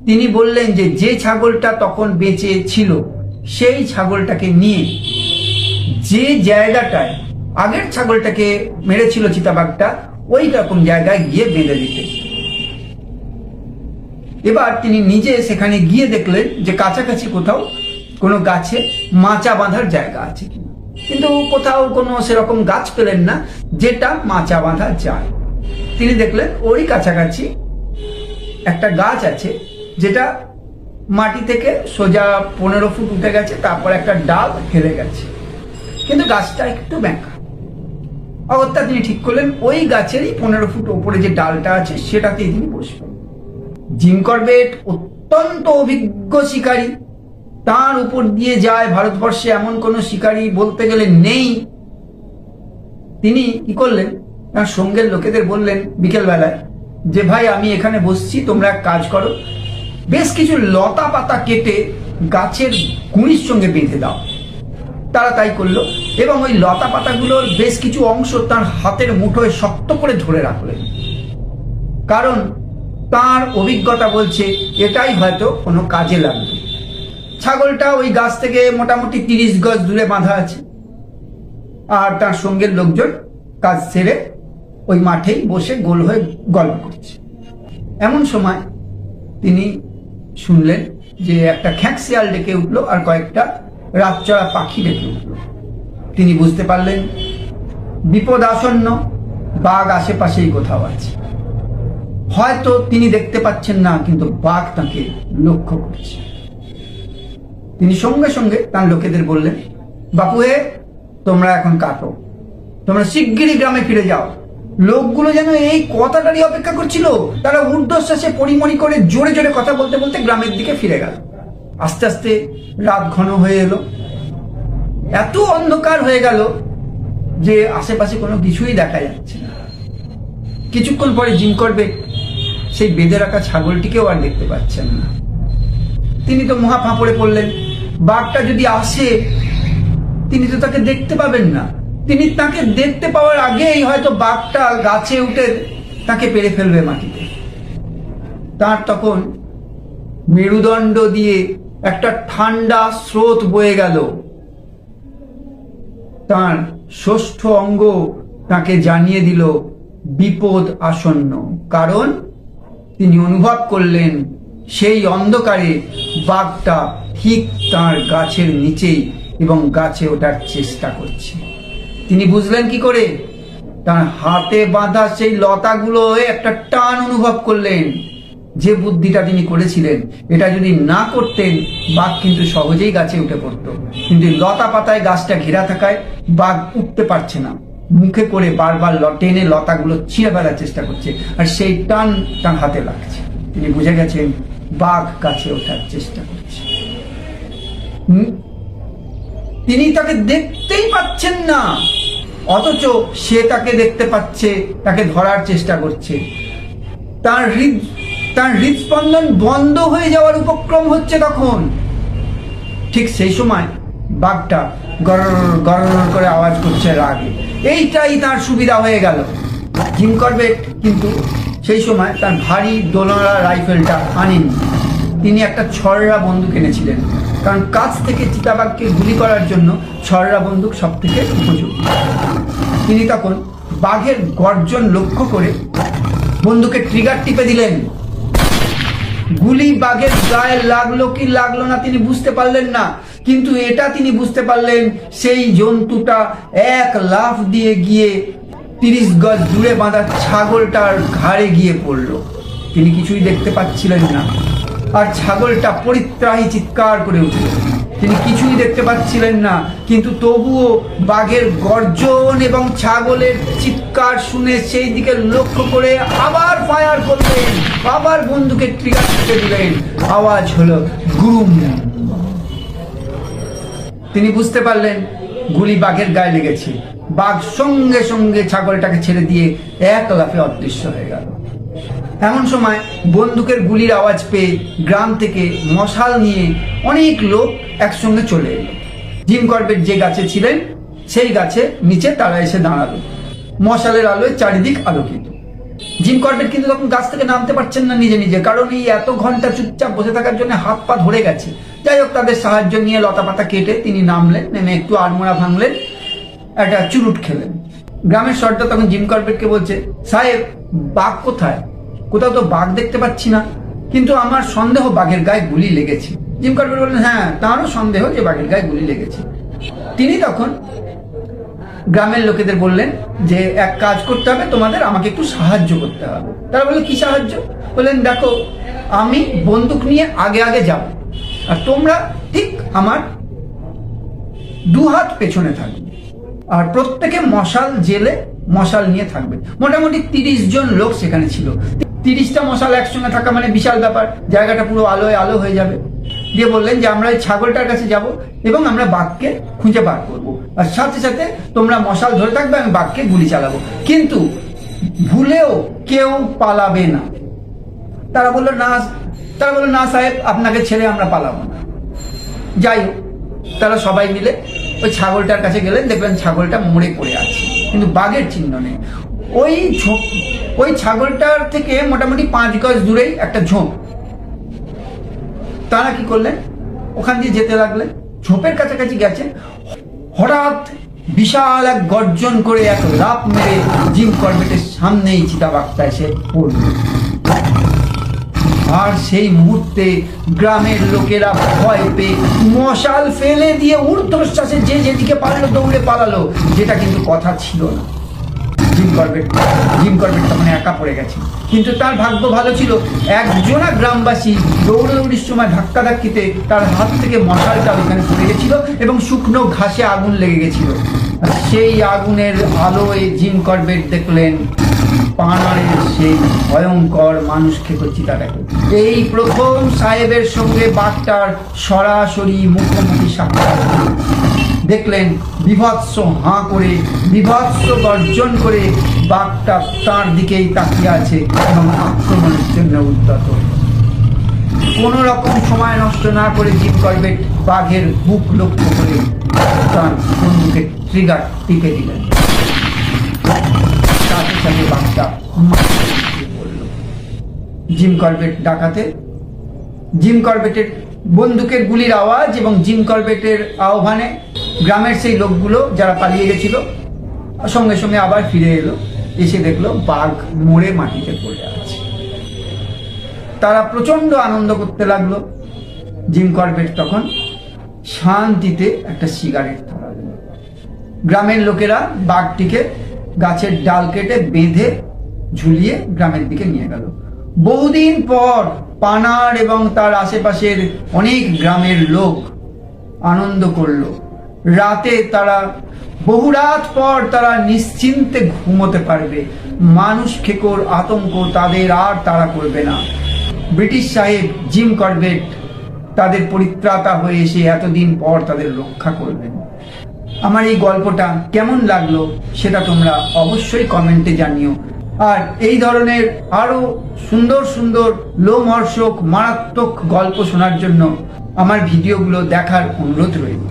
তিনি বললেন যে যে ছাগলটা তখন বেঁচে ছিল সেই ছাগলটাকে নিয়ে যে জায়গাটায় আগের ছাগলটাকে মেরেছিল চিতাবাঘটা ওই রকম জায়গায় গিয়ে বেঁধে দিতে। এবার তিনি নিজে সেখানে গিয়ে দেখলেন যে কাছাকাছি কোথাও কোনো গাছে মাচা বাঁধার জায়গা আছে কিনা, কিন্তু কোথাও কোনো সেরকম গাছ পেলেন না যেটা মাচা বাঁধা যায়। তিনি দেখলেন ওই কাছাকাছি একটা গাছ আছে যেটা মাটি থেকে সোজা 15 ফুট উঠে গেছে, তারপর একটা ডাল হেলে গেছে, কিন্তু গাছটা একটু ব্যাঁকা। অগত্যা তিনি ঠিক করলেন ওই গাছেরই 15 ফুট ওপরে যে ডালটা আছে সেটাতেই তিনি বসবেন। জিম করবেট অত্যন্ত অভিজ্ঞ শিকারী, তার উপর দিয়ে যায় ভারতবর্ষে এমন কোন শিকারী বলতে গেলে নেই। তিনি কি করলেন, তার সঙ্গের লোকেদের বললেন বিকেল বেলায় যে ভাই আমি এখানে বসছি, তোমরা এক কাজ করো, বেশ কিছু লতা পাতা কেটে গাছের গুঁড়ির সঙ্গে বেঁধে দাও। তারা তাই করলো এবং ওই লতা পাতাগুলোর বেশ কিছু অংশ তার হাতের মুঠোয় শক্ত করে ধরে রাখলেন, কারণ তার অভিজ্ঞতা বলছে এটাই হয়তো কোনো কাজে লাগবে। ছাগলটা ওই গাছ থেকে মোটামুটি 30 গজ দূরে বাঁধা আছে, আর তার সঙ্গের লোকজন কাজ সেরে ওই মাঠেই বসে গোল হয়ে গল্প করছে। এমন সময় তিনি শুনলেন যে একটা খ্যাঁকশিয়াল ডেকে উঠলো আর কয়েকটা রাতচরা পাখি ডেকে উঠলো। তিনি বুঝতে পারলেন বিপদ আসন্ন, বাঘ আশেপাশেই কোথাও আছে। হয়তো তিনি দেখতে পাচ্ছেন না, কিন্তু বাঘ তাকে লক্ষ্য করছে। তিনি সঙ্গে সঙ্গে তার লোকেদের বললেন, বাপু হে, তোমরা এখন কাটো, তোমরা শিগগিরই গ্রামে ফিরে যাও। লোকগুলো যেন এই কথাটারই অপেক্ষা করছিল। তারা ঊর্ধ্বশ্বাসে পরিমরি করে জোরে জোরে কথা বলতে বলতে গ্রামের দিকে ফিরে গেল। আস্তে আস্তে রাত ঘন হয়ে এলো, এত অন্ধকার হয়ে গেল যে আশেপাশে কোনো কিছুই দেখা যাচ্ছে না। কিছুক্ষণ পরে জিম করবেট সেই বেঁধে রাখা ছাগলটিকেও আর দেখতে পাচ্ছেন না। তিনি তো মহা ফাঁপড়ে পড়লেন। বাঘটা যদি আসে তিনি তো তাকে দেখতে পাবেন না। তিনি তাকে দেখতে পাওয়ার আগেই হয়তো বাঘটা গাছে উঠে তাকে পেরে ফেলবে মাটিতে। তার তখন মেরুদণ্ড দিয়ে একটা ঠান্ডা স্রোত বয়ে গেল। তার ষষ্ঠ অঙ্গ তাকে জানিয়ে দিল বিপদ আসন্ন, কারণ তিনি অনুভব করলেন সেই অন্ধকারে বাঘটা ঠিক তার গাছের নিচেই এবং গাছে ওঠার চেষ্টা করছে। তিনি বুঝলেন কি করে? তার হাতে বাঁধা সেই লতাগুলো একটা টান অনুভব করলেন। যে বুদ্ধিটা তিনি করেছিলেন, এটা যদি না করতেন বাঘ কিন্তু সহজেই গাছে উঠে পড়তো, কিন্তু লতা পাতায় গাছটা ঘেরা থাকায় বাঘ উঠতে পারছে না। মুখে করে বারবার টেনে লতাগুলো ছিঁড়ে ফেলার চেষ্টা করছে, আর সেই টান তার হাতে লাগছে। তিনি বুঝে গেছেন বাঘ গাছে ওঠার চেষ্টা করছে। তিনি তাকে দেখতেই পাচ্ছেন না, অথচ সে তাকে দেখতে পাচ্ছে, তাকে ধরার চেষ্টা করছে। তার হৃদস্পন্দন বন্ধ হয়ে যাওয়ার উপক্রম হচ্ছে তখন। ঠিক সেই সময় বাঘটা গরর গরর করে আওয়াজ করছে রাগে। এইটাই তার সুবিধা হয়ে গেল। জিম করবেট কিন্তু সেই সময় তার ভারী দোলনা রাইফেলটা আনেন। তিনি একটা ছড়রা বন্দুক এনেছিলেন, কারণ কাছ থেকে চিতাবাঘকে গুলি করার জন্য ছড়রা বন্দুক সব থেকে উপযোগী। তিনি তখন বাঘের গর্জন লক্ষ্য করে বন্দুকের ট্রিগার টিপে দিলেন। গুলি বাঘের গায়ে লাগলো কি লাগলো না তিনি বুঝতে পারলেন না, কিন্তু এটা তিনি বুঝতে পারলেন সেই জন্তুটা এক লাফ দিয়ে গিয়ে 30 গজ দূরে বাঁধা ছাগলটার ঘাড়ে গিয়ে পড়ল। তিনি কিছুই দেখতে পাচ্ছিলেন না, আর ছাগলটা পরিত্রাহী চিৎকার করে উঠল। তিনি কিছুই দেখতে পাচ্ছিলেন না, কিন্তু তবুও বাঘের গর্জন এবং ছাগলের চিৎকার শুনে সেই দিকে লক্ষ্য করে আবার ফায়ার করলেন, আবার বন্দুকের ট্রিগার টিপে দিলেন। আওয়াজ হলো গুরুম। তিনি বুঝতে পারলেন গুলি বাঘের গায়ে লেগেছে। বাঘ সঙ্গে সঙ্গে ছাগলটাকে ছেড়ে দিয়ে এক লাফে অদৃশ্য হয়ে গেল। এমন সময় বন্দুকের গুলির আওয়াজ পেয়ে গ্রাম থেকে মশাল নিয়ে অনেক লোক একসঙ্গে চলে এলো। জিম করবেট যে গাছে ছিলেন সেই গাছে নিচে তারা এসে দাঁড়ালো। মশালের আলোয় চারিদিক আলোকিত। জিম করবেট কিন্তু তখন গাছ থেকে নামতে পারছেন না নিজে নিজে, কারণ এই এত ঘন্টা চুপচাপ বসে থাকার জন্য হাত পা ধরে গেছে। যাই হোক, তাদের সাহায্য নিয়ে লতা পাতা কেটে তিনি নামলেন, নেমে একটু আড়মোড়া ভাঙলেন, একটা চুরুট খেলেন। গ্রামের সর্দার তখন জিম করবেটকে বলছে, সাহেব বাঘ কোথায়? কোথাও তো বাঘ দেখতে পাচ্ছি না, কিন্তু আমার সন্দেহ বাঘের গায়ে গুলি লেগেছে। জিম করবেট বললেন, হ্যাঁ তারও সন্দেহ যে বাঘের গায়ে গুলি লেগেছে। তিনি তখন গ্রামের লোকেদের বললেন যে এক কাজ করতে হবে, তোমাদের আমাকে একটু সাহায্য করতে হবে। তারা বললো, কি সাহায্য? বললেন, দেখো আমি বন্দুক নিয়ে আগে আগে যাব, আর তোমরা ঠিক আমার দুহাত পেছনে থাকবে, আর প্রত্যেকে মশাল জেলে মশাল নিয়ে থাকবে। মোটামুটি 30 জন লোক সেখানে ছিল। 30টা মশাল একসঙ্গে থাকা মানে বিশাল ব্যাপার, জায়গাটা পুরো আলোয় আলো হয়ে যাবে। দিয়ে বললেন যে আমরা ওই ছাগলটার কাছে যাব এবং আমরা বাঘকে খুঁজে বার করবো, আর সাথে সাথে তোমরা মশাল ধরে থাকবে, আমি বাঘকে গুলি চালাবো, কিন্তু ভুলেও কেউ পালাবে না। তারা বললো না সাহেব, আপনাকে ছেড়ে আমরা পালাবো না। যাই হোক, তারা সবাই মিলে ওই ছাগলটার কাছে গেলেন, দেখলেন ছাগলটা মরে পড়ে আছে, কিন্তু বাঘের চিহ্ন নেই। ওই ছাগলটার থেকে মোটামুটি 5 গজ দূরেই একটা ঝোপ। তারা কি করলেন, ওখান দিয়ে যেতে লাগলেন। ঝোপের কাছাকাছি গেছেন, হঠাৎ বিশাল এক গর্জন করে এক লাফ মেরে জিম করবেটের সামনেই চিতাবাঘটা এসে পড়ল। আর সেই মুহূর্তে গ্রামের লোকেরা ভয় পেয়ে মশাল ফেলে দিয়ে ঊর্ধ্বশ্বাসে যে যেদিকে পারলো দৌড়ে পালালো, যেটা কিন্তু কথা ছিল না। জিম করবেট তখন একা পড়ে গেছে, কিন্তু তার ভাগ্য ভালো ছিল, একজনা গ্রামবাসী দৌড়াদৌড়ির সময় ধাক্কাধাক্কিতে তার হাত থেকে মশালটা ওইখানে পড়ে গেছিল এবং শুকনো ঘাসে আগুন লেগে গেছিল। সেই আগুনের আলোয় জিম করবেট দেখলেন পানারের সেই ভয়ঙ্কর মানুষ খেকো চিতাটাকে। এই প্রথম সাহেবের সঙ্গে বাঘটার সরাসরি মুখোমুখি সাক্ষাৎ। দেখলেন বিভৎস হাঁ করে, বিভৎস গর্জন করে বাঘটা তার দিকেই তাকিয়ে আছে এবং আক্রমণের জন্য উদ্যত। কোন রকম সময় নষ্ট না করে জিম করবেট বাঘের বুক লক্ষ্য করে তার বন্দুকের ট্রিগার টিপে দিলেন। সাথে সাথে বাঘটা জিম করবেট ডাকাতে। জিম করবেটের বন্দুকের গুলির আওয়াজ এবং জিম করবেটের আহ্বানে গ্রামের সেই লোকগুলো যারা পালিয়ে গেছিল সঙ্গে সঙ্গে আবার ফিরে এলো, এসে দেখলো বাঘ মরে মাটিতে পড়ে আছে। তারা প্রচন্ড আনন্দ করতে লাগলো। জিম করবেট তখন শান্তিতে একটা সিগারেট ধরালেন। গ্রামের লোকেরা বাঘটিকে গাছের ডাল কেটে বেঁধে ঝুলিয়ে গ্রামের দিকে নিয়ে গেল। বহুদিন পর পানার এবং তার আশেপাশের অনেক গ্রামের লোক আনন্দ করলো। রাতে তারা বহু রাত পর তারা নিশ্চিন্তে ঘুমোতে পারবে। মানুষ খেকোর আতঙ্ক তাদের আর তাড়া করবে না। ব্রিটিশ সাহেব জিম করবেট তাদের পরিত্রাতা হয়ে এসে এতদিন পর তাদের রক্ষা করবেন। আমার এই গল্পটা কেমন লাগলো সেটা তোমরা অবশ্যই কমেন্টে জানিও। আর এই ধরনের আরো সুন্দর সুন্দর লোমহর্ষক মারাত্মক গল্প শোনার জন্য আমার ভিডিওগুলো দেখার অনুরোধ রইল।